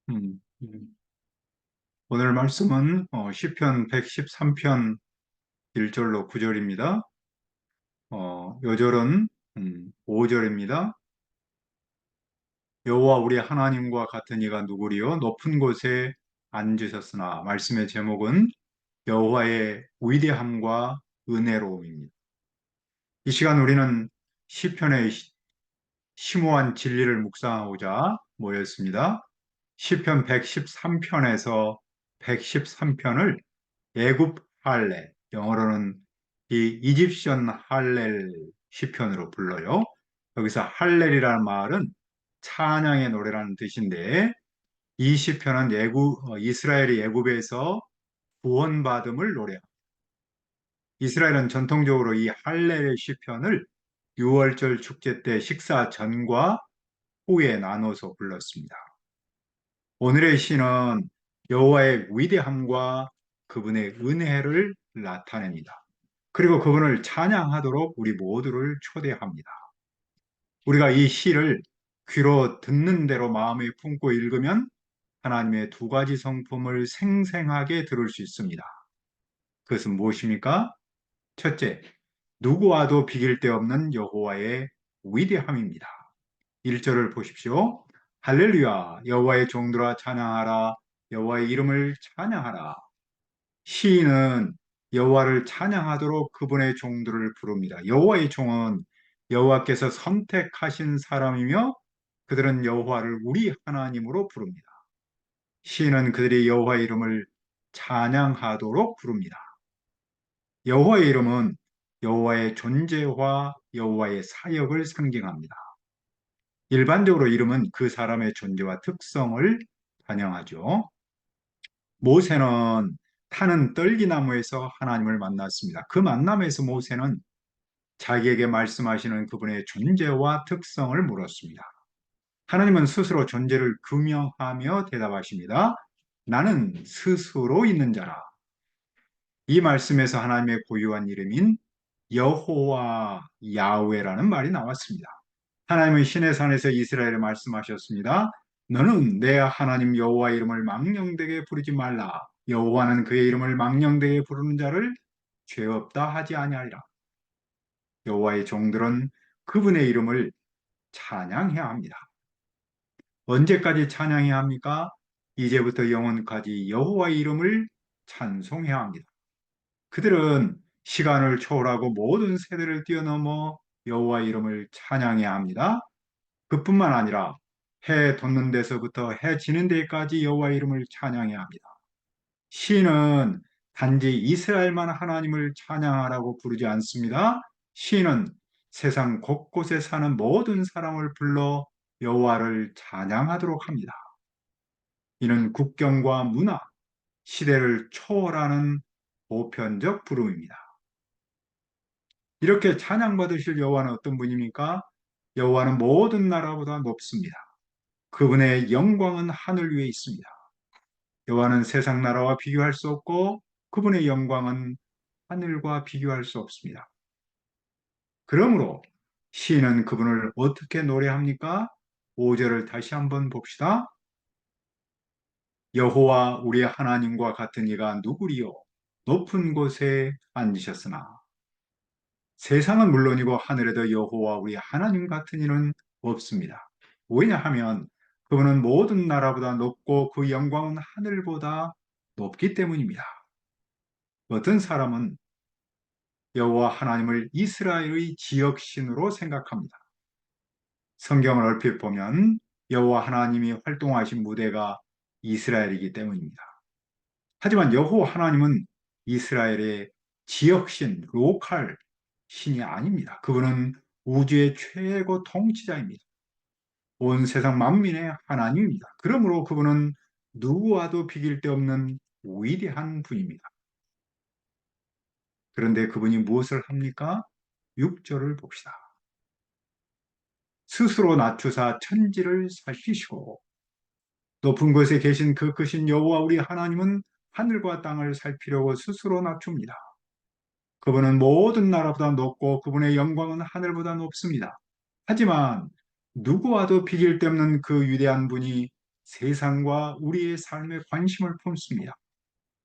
음, 오늘 말씀은 시편 113편 1절로 9절입니다. 요절은 5절입니다. 여호와 우리 하나님과 같은 이가 누구리요? 높은 곳에 앉으셨으나 말씀의 제목은 여호와의 위대함과 은혜로움입니다. 이 시간 우리는 시편의 심오한 진리를 묵상하고자 모였습니다. 시편 113편에서 113편을 애굽 할례, 영어로는 이 이집션 할렐 시편으로 불러요. 여기서 할렐이라는 말은 찬양의 노래라는 뜻인데 이 시편은 이스라엘이 애굽에서 구원받음을 노래합니다. 이스라엘은 전통적으로 이 할렐 시편을 6월절 축제 때 식사 전과 후에 나눠서 불렀습니다. 오늘의 시는 여호와의 위대함과 그분의 은혜를 나타냅니다. 그리고 그분을 찬양하도록 우리 모두를 초대합니다. 우리가 이 시를 귀로 듣는 대로 마음에 품고 읽으면 하나님의 두 가지 성품을 생생하게 들을 수 있습니다. 그것은 무엇입니까? 첫째, 누구와도 비길 데 없는 여호와의 위대함입니다. 1절을 보십시오. 할렐루야, 여호와의 종들아 찬양하라, 여호와의 이름을 찬양하라. 시인은 여호와를 찬양하도록 그분의 종들을 부릅니다. 여호와의 종은 여호와께서 선택하신 사람이며 그들은 여호와를 우리 하나님으로 부릅니다. 시인은 그들이 여호와의 이름을 찬양하도록 부릅니다. 여호와의 이름은 여호와의 존재와 여호와의 사역을 상징합니다. 일반적으로 이름은 그 사람의 존재와 특성을 반영하죠. 모세는 타는 떨기나무에서 하나님을 만났습니다. 그 만남에서 모세는 자기에게 말씀하시는 그분의 존재와 특성을 물었습니다. 하나님은 스스로 존재를 규명하며 대답하십니다. 나는 스스로 있는 자라. 이 말씀에서 하나님의 고유한 이름인 여호와 야훼라는 말이 나왔습니다. 하나님은 시내 산에서 이스라엘에 말씀하셨습니다. 너는 내 하나님 여호와 이름을 망령되게 부르지 말라. 여호와는 그의 이름을 망령되게 부르는 자를 죄 없다 하지 아니하리라. 여호와의 종들은 그분의 이름을 찬양해야 합니다. 언제까지 찬양해야 합니까? 이제부터 영원까지 여호와의 이름을 찬송해야 합니다. 그들은 시간을 초월하고 모든 세대를 뛰어넘어 여호와의 이름을 찬양해야 합니다. 그뿐만 아니라 해 돋는 데서부터 해 지는 데까지 여호와의 이름을 찬양해야 합니다. 시는 단지 이스라엘만 하나님을 찬양하라고 부르지 않습니다. 시는 세상 곳곳에 사는 모든 사람을 불러 여호와를 찬양하도록 합니다. 이는 국경과 문화, 시대를 초월하는 보편적 부름입니다. 이렇게 찬양받으실 여호와는 어떤 분입니까? 여호와는 모든 나라보다 높습니다. 그분의 영광은 하늘 위에 있습니다. 여호와는 세상 나라와 비교할 수 없고 그분의 영광은 하늘과 비교할 수 없습니다. 그러므로 시인은 그분을 어떻게 노래합니까? 5절을 다시 한번 봅시다. 여호와 우리 하나님과 같은 이가 누구리요? 높은 곳에 앉으셨으나 세상은 물론이고 하늘에도 여호와 우리 하나님 같은 이는 없습니다. 왜냐하면 그분은 모든 나라보다 높고 그 영광은 하늘보다 높기 때문입니다. 어떤 사람은 여호와 하나님을 이스라엘의 지역신으로 생각합니다. 성경을 얼핏 보면 여호와 하나님이 활동하신 무대가 이스라엘이기 때문입니다. 하지만 여호와 하나님은 이스라엘의 지역신, 로컬 신이 아닙니다. 그분은 우주의 최고 통치자입니다. 온 세상 만민의 하나님입니다. 그러므로 그분은 누구와도 비길 데 없는 위대한 분입니다. 그런데 그분이 무엇을 합니까? 6절을 봅시다. 스스로 낮추사 천지를 살피시고 높은 곳에 계신 그 크신 여호와 우리 하나님은 하늘과 땅을 살피려고 스스로 낮춥니다. 그분은 모든 나라보다 높고 그분의 영광은 하늘보다 높습니다. 하지만 누구와도 비길 데 없는 그 위대한 분이 세상과 우리의 삶에 관심을 품습니다.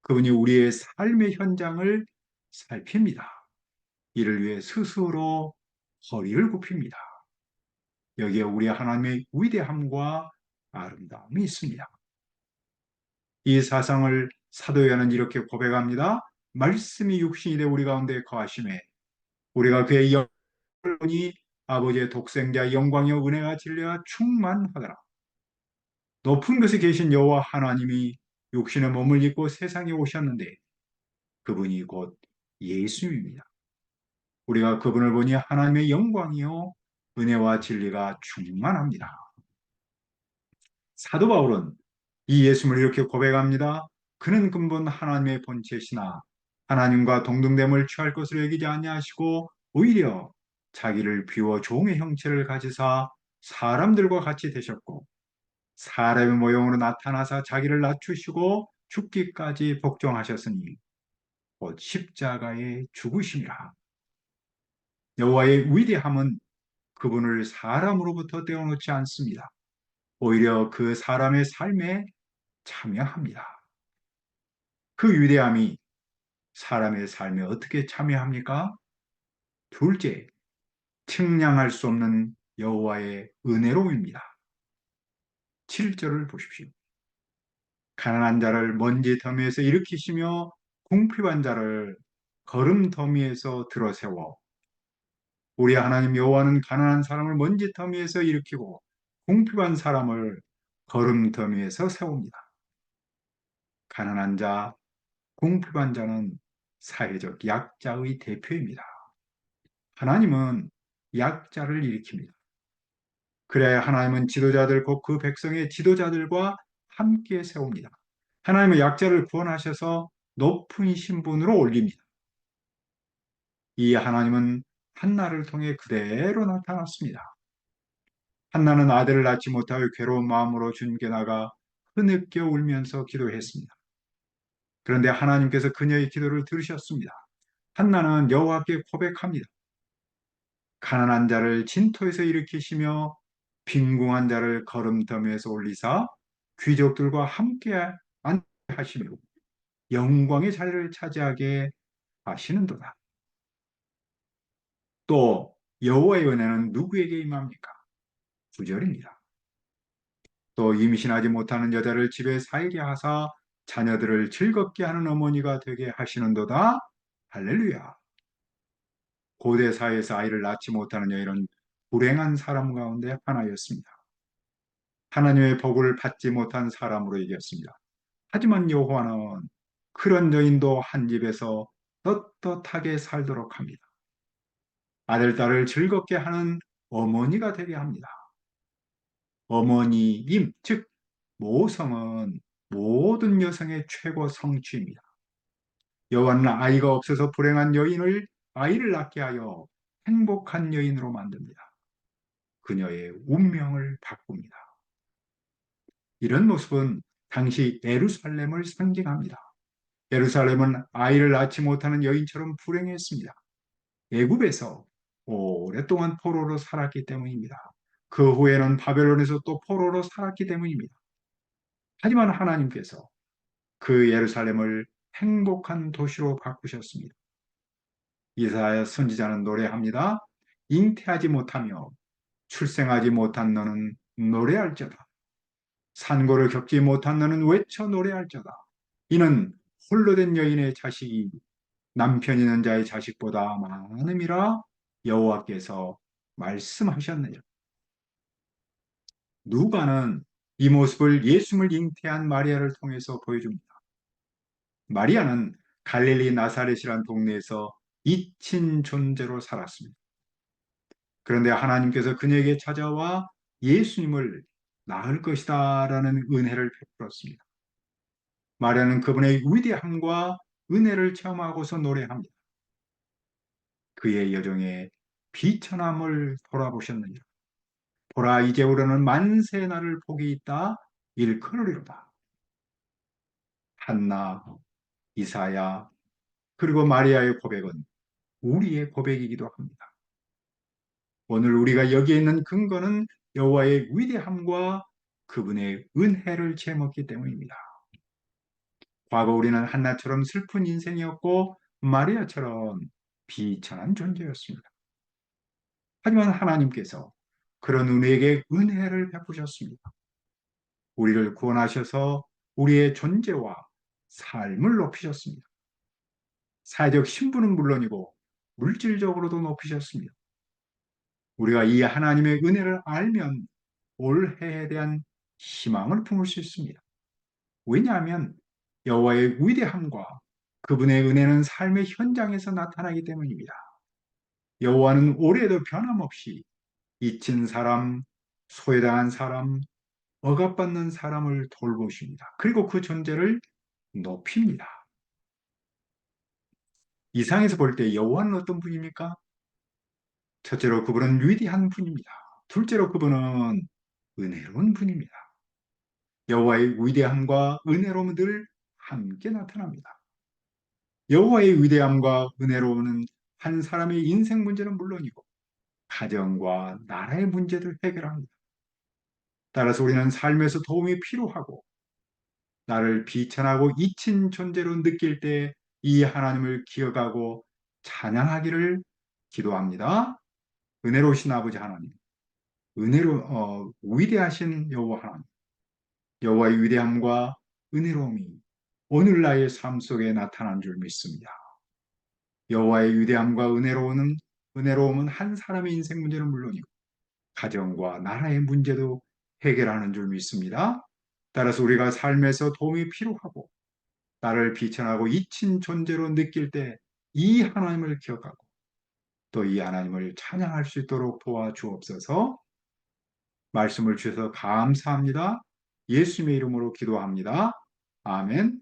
그분이 우리의 삶의 현장을 살핍니다. 이를 위해 스스로 허리를 굽힙니다. 여기에 우리 하나님의 위대함과 아름다움이 있습니다. 이 사상을 사도 요한은 이렇게 고백합니다. 말씀이 육신이 되어 우리 가운데 거하심에 우리가 그의 영을 보니 아버지의 독생자 영광의 은혜와 진리가 충만하더라. 높은 곳에 계신 여호와 하나님이 육신의 몸을 입고 세상에 오셨는데 그분이 곧 예수입니다. 우리가 그분을 보니 하나님의 영광이요 은혜와 진리가 충만합니다. 사도 바울은 이 예수를 이렇게 고백합니다. 그는 근본 하나님의 본체시나 하나님과 동등됨을 취할 것으로 여기지 아니하시고 오히려 자기를 비워 종의 형체를 가지사 사람들과 같이 되셨고 사람의 모형으로 나타나사 자기를 낮추시고 죽기까지 복종하셨으니 곧 십자가에 죽으심이라. 여호와의 위대함은 그분을 사람으로부터 떼어놓지 않습니다. 오히려 그 사람의 삶에 참여합니다. 그 위대함이 사람의 삶에 어떻게 참여합니까? 둘째, 측량할 수 없는 여호와의 은혜로움입니다. 7절을 보십시오. 가난한 자를 먼지 더미에서 일으키시며 궁핍한 자를 거름 더미에서 들어세워 우리 하나님 여호와는 가난한 사람을 먼지 더미에서 일으키고 궁핍한 사람을 거름 더미에서 세웁니다. 가난한 자, 궁핍한 자는 사회적 약자의 대표입니다. 하나님은 약자를 일으킵니다. 그래야 하나님은 지도자들, 곧 그 백성의 지도자들과 함께 세웁니다. 하나님은 약자를 구원하셔서 높은 신분으로 올립니다. 이 하나님은 한나를 통해 그대로 나타났습니다. 한나는 아들을 낳지 못하여 괴로운 마음으로 주님께 나가 흐느껴 울면서 기도했습니다. 그런데 하나님께서 그녀의 기도를 들으셨습니다. 한나는 여호와께 고백합니다. 가난한 자를 진토에서 일으키시며 빈궁한 자를 거름더미에서 올리사 귀족들과 함께 앉게 하시며 영광의 자리를 차지하게 하시는도다. 또 여호와의 은혜는 누구에게 임합니까? 9절입니다. 또 임신하지 못하는 여자를 집에 살게 하사 자녀들을 즐겁게 하는 어머니가 되게 하시는도다. 할렐루야. 고대 사회에서 아이를 낳지 못하는 여인은 불행한 사람 가운데 하나였습니다. 하나님의 복을 받지 못한 사람으로 이겼습니다. 하지만 여호와는 그런 여인도 한 집에서 떳떳하게 살도록 합니다. 아들, 딸을 즐겁게 하는 어머니가 되게 합니다. 어머니임, 즉 모성은 모든 여성의 최고 성취입니다. 여호와는 아이가 없어서 불행한 여인을 아이를 낳게 하여 행복한 여인으로 만듭니다. 그녀의 운명을 바꿉니다. 이런 모습은 당시 예루살렘을 상징합니다. 예루살렘은 아이를 낳지 못하는 여인처럼 불행했습니다. 애굽에서 오랫동안 포로로 살았기 때문입니다. 그 후에는 바벨론에서 또 포로로 살았기 때문입니다. 하지만 하나님께서 그 예루살렘을 행복한 도시로 바꾸셨습니다. 이사야 선지자는 노래합니다. 잉태하지 못하며 출생하지 못한 너는 노래할지어다. 산고를 겪지 못한 너는 외쳐 노래할지어다. 이는 홀로 된 여인의 자식이 남편 있는 자의 자식보다 많음이라 여호와께서 말씀하셨느니라. 누가는 이 모습을 예수를 잉태한 마리아를 통해서 보여줍니다. 마리아는 갈릴리 나사렛이란 동네에서 잊힌 존재로 살았습니다. 그런데 하나님께서 그녀에게 찾아와 예수님을 낳을 것이다 라는 은혜를 베풀었습니다. 마리아는 그분의 위대함과 은혜를 체험하고서 노래합니다. 그의 여정에 비천함을 돌아보셨느니라. 보라 이제 우리는 만세 나를 복이 있다 일컬으리로다. 한나, 이사야, 그리고 마리아의 고백은 우리의 고백이기도 합니다. 오늘 우리가 여기에 있는 근거는 여호와의 위대함과 그분의 은혜를 제먹기 때문입니다. 과거 우리는 한나처럼 슬픈 인생이었고 마리아처럼 비천한 존재였습니다. 하지만 하나님께서 그런 우리에게 은혜를 베푸셨습니다. 우리를 구원하셔서 우리의 존재와 삶을 높이셨습니다. 사회적 신분은 물론이고 물질적으로도 높이셨습니다. 우리가 이 하나님의 은혜를 알면 올해에 대한 희망을 품을 수 있습니다. 왜냐하면 여호와의 위대함과 그분의 은혜는 삶의 현장에서 나타나기 때문입니다. 여호와는 올해도 변함없이 잊힌 사람, 소외당한 사람, 억압받는 사람을 돌보십니다. 그리고 그 존재를 높입니다. 이상에서 볼 때 여호와는 어떤 분입니까? 첫째로 그분은 위대한 분입니다. 둘째로 그분은 은혜로운 분입니다. 여호와의 위대함과 은혜로움은 늘 함께 나타납니다. 여호와의 위대함과 은혜로움은 한 사람의 인생 문제는 물론이고 가정과 나라의 문제를 해결합니다. 따라서 우리는 삶에서 도움이 필요하고 나를 비천하고 잊힌 존재로 느낄 때 이 하나님을 기억하고 찬양하기를 기도합니다. 은혜로우신 아버지 하나님, 위대하신 여호와 하나님, 여호와의 위대함과 은혜로움이 오늘 나의 삶 속에 나타난 줄 믿습니다. 여호와의 위대함과 은혜로움은 한 사람의 인생 문제는 물론이고 가정과 나라의 문제도 해결하는 줄 믿습니다. 따라서 우리가 삶에서 도움이 필요하고 나를 비천하고 잊힌 존재로 느낄 때 이 하나님을 기억하고 또 이 하나님을 찬양할 수 있도록 도와주옵소서. 말씀을 주셔서 감사합니다. 예수님의 이름으로 기도합니다. 아멘.